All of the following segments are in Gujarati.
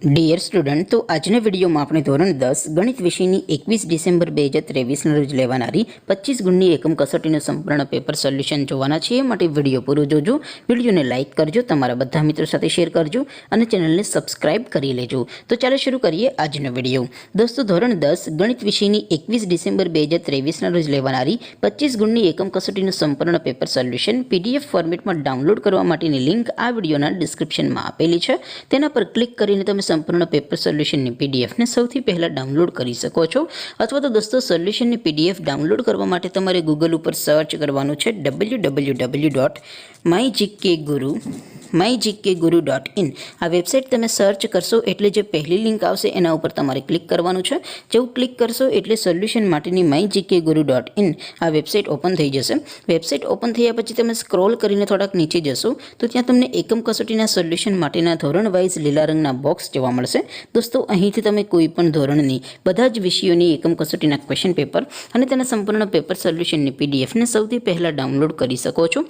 ડિયર સ્ટુડન્ટ, તો આજના વિડીયોમાં આપણે ધોરણ 10 ગણિત વિષયની 21 ડિસેમ્બર 2023ના રોજ લેવાનારી 25 ગુણની એકમ કસોટીનું સંપૂર્ણ પેપર સોલ્યુશન જોવાના છીએ. માટે વિડીયો પૂરો જોજો, વિડીયોને લાઇક કરજો, તમારા બધા મિત્રો સાથે શેર કરજો અને ચેનલને સબસ્ક્રાઇબ કરી લેજો. તો ચાલો શરૂ કરીએ આજનો વિડીયો. દોસ્તો, ધોરણ 10 ગણિત વિષયની 21 ડિસેમ્બર 2023ના રોજ લેવાનારી 25 ગુણની એકમ કસોટીનું સંપૂર્ણ પેપર સોલ્યુશન PDF ફોર્મેટમાં ડાઉનલોડ કરવા માટેની લિંક આ વિડીયોના ડિસ્ક્રિપ્શનમાં આપેલી છે. તેના પર ક્લિક કરીને તમે સંપૂર્ણ પેપર સોલ્યુશનની પીડીએફને સૌથી પહેલાં ડાઉનલોડ કરી શકો છો. અથવા તો દોસ્તો, સોલ્યુશનની પીડીએફ ડાઉનલોડ કરવા માટે તમારે ગૂગલ ઉપર સર્ચ કરવાનું છે www.mygkguru.in. આ વેબસાઇટ તમે સર્ચ કરશો એટલે જે પહેલી લિંક આવશે એના ઉપર તમારે ક્લિક કરવાનું છે. જેવું ક્લિક કરશો એટલે સોલ્યુશન માટેની mygkguru.in આ વેબસાઇટ ઓપન થઈ જશે. વેબસાઇટ ઓપન થયા પછી તમે સ્ક્રોલ કરીને થોડાક નીચે જશો તો ત્યાં તમને એકમ કસોટીના સોલ્યુશન માટેના ધોરણ વાઇઝ લીલા રંગના બોક્સ જોવા મળશે. દોસ્તો, અહીંથી તમે કોઈ પણ ધોરણની બધા જ વિષયોની એકમ કસોટીના ક્વેશ્ચન પેપર અને તેના સંપૂર્ણ પેપર સોલ્યુશનની પીડીએફને સૌથી પહેલાં ડાઉનલોડ કરી શકો છો.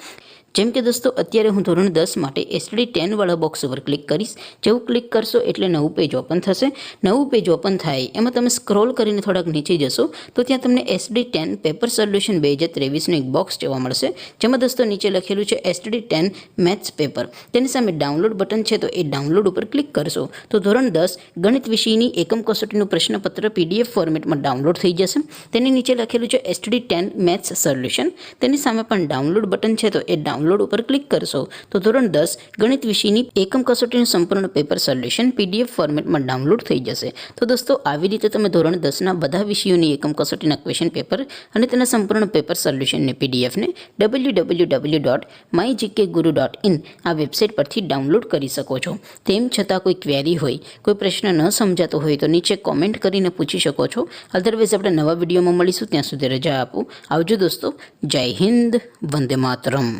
જેમ કે દોસ્તો, અત્યારે હું ધોરણ 10 માટે STD10 વાળા બોક્સ ઉપર ક્લિક કરીશ. જેવું ક્લિક કરશો એટલે નવું પેજ ઓપન થશે. નવું પેજ ઓપન થાય એમાં તમે સ્ક્રોલ કરીને થોડાક નીચે જશો તો ત્યાં તમને STD10 પેપર સોલ્યુશન 2023નું એક બોક્સ જોવા મળશે. જેમાં દોસ્તો નીચે લખેલું છે STD10 મેથ્સ પેપર. તેની સામે ડાઉનલોડ બટન છે, તો એ ડાઉનલોડ ઉપર ક્લિક કરશો તો ધોરણ 10 ગણિત વિષયની એકમ કસોટીનું પ્રશ્નપત્ર PDF ફોર્મેટમાં ડાઉનલોડ થઈ જશે. તેની નીચે લખેલું છે STD10 મેથ્સ સોલ્યુશન. તેની સામે પણ ડાઉનલોડ બટન છે, તો એ ડાઉનલોડ ઉપર ક્લિક કરશો તો ધોરણ 10 ગણિત વિષયની એકમ કસોટીનું સંપૂર્ણ પેપર સોલ્યુશન PDF ફોર્મેટમાં ડાઉનલોડ થઈ જશે. તો દોસ્તો, આવી રીતે તમે ધોરણ 10ના બધા વિષયોની એકમ કસોટીના ક્વેશ્ચન પેપર અને તેના સંપૂર્ણ પેપર સોલ્યુશનની પીડીએફને www.mygkguru.in આ વેબસાઇટ પરથી ડાઉનલોડ કરી શકો છો. તેમ છતાં કોઈ ક્વેરી હોય, કોઈ પ્રશ્ન ન સમજાતો હોય તો નીચે કોમેન્ટ કરીને પૂછી શકો છો. અધરવાઇઝ આપણે નવા વિડીયોમાં મળીશું. ત્યાં સુધી રજા આપો. આવજો દોસ્તો. જય હિન્દ. વંદે માતરમ.